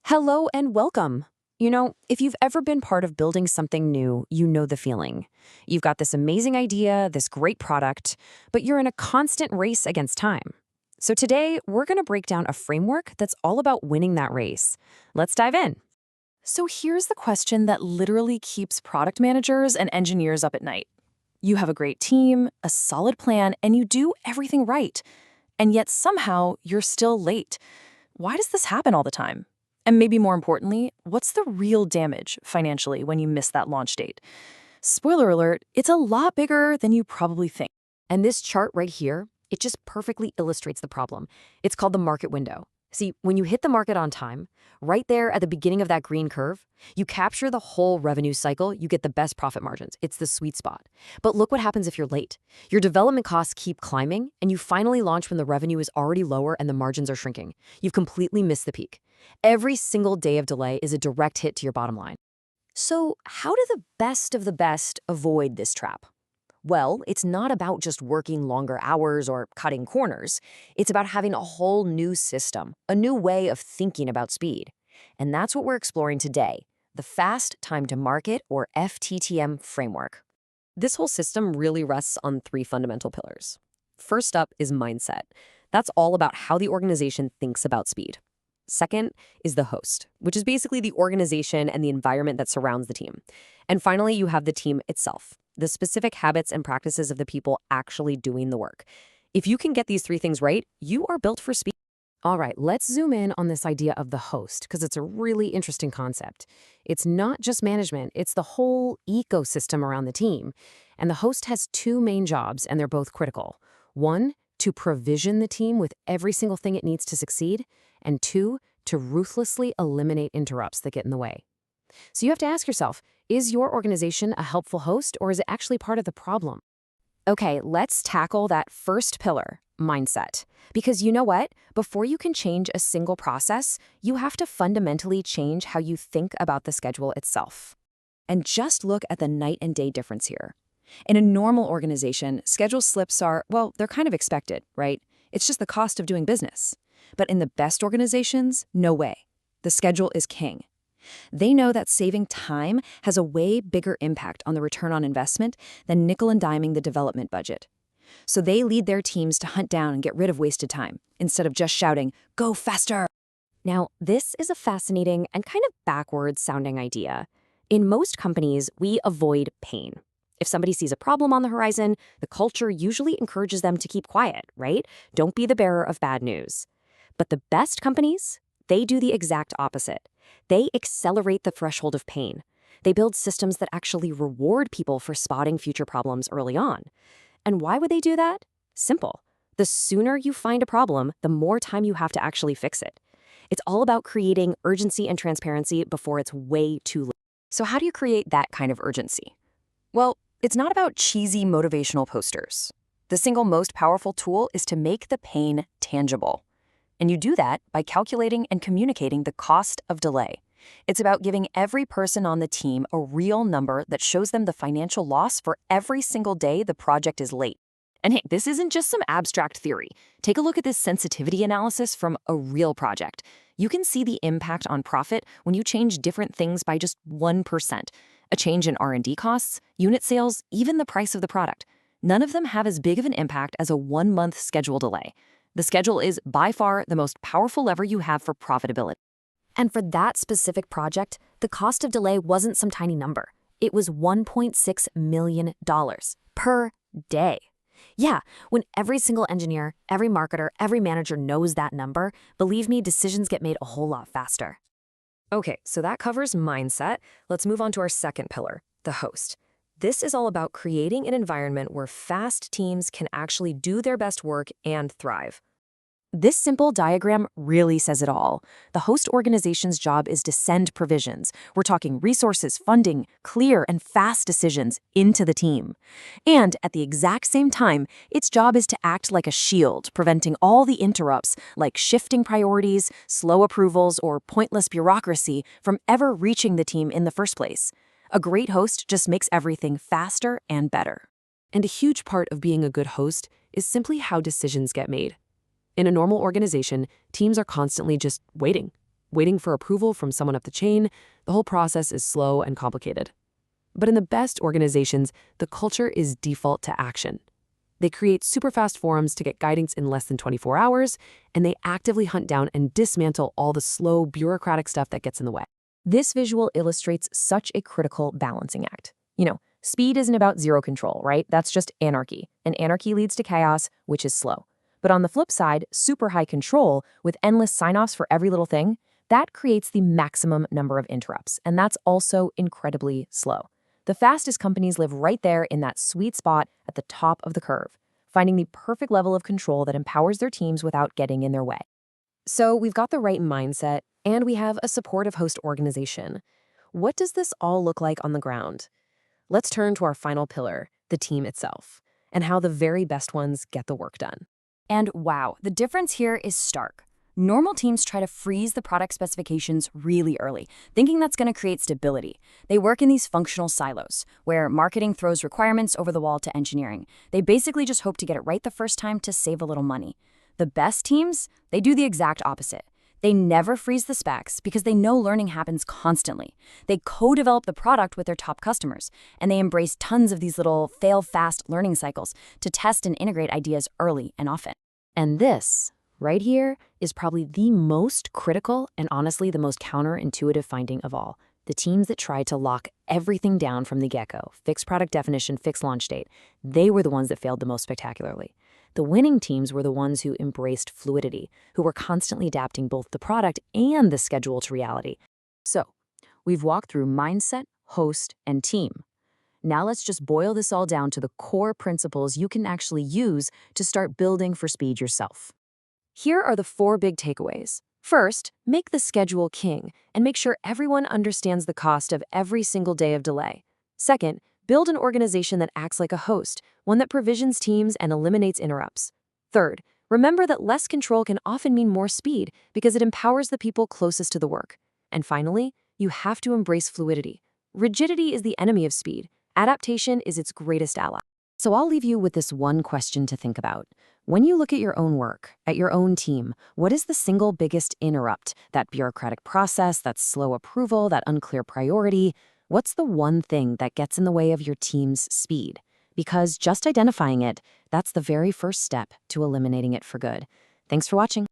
Hello and welcome. If you've ever been part of building something new, you know the feeling. You've got this amazing idea, this great product, but you're in a constant race against time. So today, we're going to break down a framework that's all about winning that race. Let's dive in. So here's the question that literally keeps product managers and engineers up at night. You have a great team, a solid plan, and you do everything right. And yet somehow you're still late. Why does this happen all the time? And maybe more importantly, what's the real damage financially when you miss that launch date? Spoiler alert, it's a lot bigger than you probably think. And this chart right here, it just perfectly illustrates the problem. It's called the market window. See, when you hit the market on time, right there at the beginning of that green curve, you capture the whole revenue cycle, you get the best profit margins. It's the sweet spot. But look what happens if you're late. Your development costs keep climbing, and you finally launch when the revenue is already lower and the margins are shrinking. You've completely missed the peak. Every single day of delay is a direct hit to your bottom line. So, how do the best of the best avoid this trap? Well, it's not about just working longer hours or cutting corners. It's about having a whole new system, a new way of thinking about speed. And that's what we're exploring today, the Fast Time to Market, or FTTM framework. This whole system really rests on three fundamental pillars. First up is mindset. That's all about how the organization thinks about speed. Second is the host, which is basically the organization and the environment that surrounds the team. And finally, you have the team itself, the specific habits and practices of the people actually doing the work. If you can get these three things right, you are built for speed. All right, let's zoom in on this idea of the host, because it's a really interesting concept. It's not just management, it's the whole ecosystem around the team. And the host has two main jobs, and they're both critical. One, to provision the team with every single thing it needs to succeed, and two, to ruthlessly eliminate interrupts that get in the way. So you have to ask yourself, is your organization a helpful host, or is it actually part of the problem? Okay, let's tackle that first pillar, mindset. Because you know what? Before you can change a single process, you have to fundamentally change how you think about the schedule itself. And just look at the night and day difference here. In a normal organization, schedule slips are, well, they're kind of expected, right? It's just the cost of doing business. But in the best organizations, no way. The schedule is king. They know that saving time has a way bigger impact on the return on investment than nickel and diming the development budget. So they lead their teams to hunt down and get rid of wasted time, instead of just shouting, "Go faster!" Now, this is a fascinating and kind of backwards sounding idea. In most companies, we avoid pain. If somebody sees a problem on the horizon, the culture usually encourages them to keep quiet, right? Don't be the bearer of bad news. But the best companies, they do the exact opposite. They accelerate the threshold of pain. They build systems that actually reward people for spotting future problems early on. And why would they do that? Simple. The sooner you find a problem, the more time you have to actually fix it. It's all about creating urgency and transparency before it's way too late. So how do you create that kind of urgency? Well, it's not about cheesy motivational posters. The single most powerful tool is to make the pain tangible. And you do that by calculating and communicating the cost of delay. It's about giving every person on the team a real number that shows them the financial loss for every single day the project is late. And hey, this isn't just some abstract theory. Take a look at this sensitivity analysis from a real project. You can see the impact on profit when you change different things by just 1%. A change in R&D costs, unit sales, even the price of the product. None of them have as big of an impact as a 1-month schedule delay. The schedule is by far the most powerful lever you have for profitability. And for that specific project, the cost of delay wasn't some tiny number. It was $1.6 million per day. Yeah, when every single engineer, every marketer, every manager knows that number, believe me, decisions get made a whole lot faster. Okay, so that covers mindset. Let's move on to our second pillar, the host. This is all about creating an environment where fast teams can actually do their best work and thrive. This simple diagram really says it all. The host organization's job is to send provisions. We're talking resources, funding, clear and fast decisions into the team. And at the exact same time, its job is to act like a shield, preventing all the interrupts, like shifting priorities, slow approvals, or pointless bureaucracy from ever reaching the team in the first place. A great host just makes everything faster and better. And a huge part of being a good host is simply how decisions get made. In a normal organization, teams are constantly just waiting. waiting for approval from someone up the chain. The whole process is slow and complicated. But in the best organizations, the culture is default to action. They create super fast forums to get guidance in less than 24 hours, and they actively hunt down and dismantle all the slow, bureaucratic stuff that gets in the way. This visual illustrates such a critical balancing act. Speed isn't about zero control, right? That's just anarchy. And anarchy leads to chaos, which is slow. But on the flip side, super high control with endless sign-offs for every little thing, that creates the maximum number of interrupts. And that's also incredibly slow. The fastest companies live right there in that sweet spot at the top of the curve, finding the perfect level of control that empowers their teams without getting in their way. So we've got the right mindset, and we have a supportive host organization. What does this all look like on the ground? Let's turn to our final pillar, the team itself, and how the very best ones get the work done. And wow, the difference here is stark. Normal teams try to freeze the product specifications really early, thinking that's going to create stability. They work in these functional silos, where marketing throws requirements over the wall to engineering. They basically just hope to get it right the first time to save a little money. The best teams, they do the exact opposite. They never freeze the specs because they know learning happens constantly. They co-develop the product with their top customers, and they embrace tons of these little fail-fast learning cycles to test and integrate ideas early and often. And this, right here, is probably the most critical and honestly the most counterintuitive finding of all. The teams that tried to lock everything down from the get-go, fixed product definition, fixed launch date, they were the ones that failed the most spectacularly. The winning teams were the ones who embraced fluidity, who were constantly adapting both the product and the schedule to reality. So, we've walked through mindset, host, and team. Now let's just boil this all down to the core principles you can actually use to start building for speed yourself. Here are the 4 big takeaways. First, make the schedule king and make sure everyone understands the cost of every single day of delay. Second, build an organization that acts like a host, one that provisions teams and eliminates interrupts. Third, remember that less control can often mean more speed because it empowers the people closest to the work. And finally, you have to embrace fluidity. Rigidity is the enemy of speed. Adaptation is its greatest ally. So I'll leave you with this one question to think about. When you look at your own work, at your own team, what is the single biggest interrupt? That bureaucratic process, that slow approval, that unclear priority? What's the one thing that gets in the way of your team's speed? Because just identifying it, that's the very first step to eliminating it for good. Thanks for watching.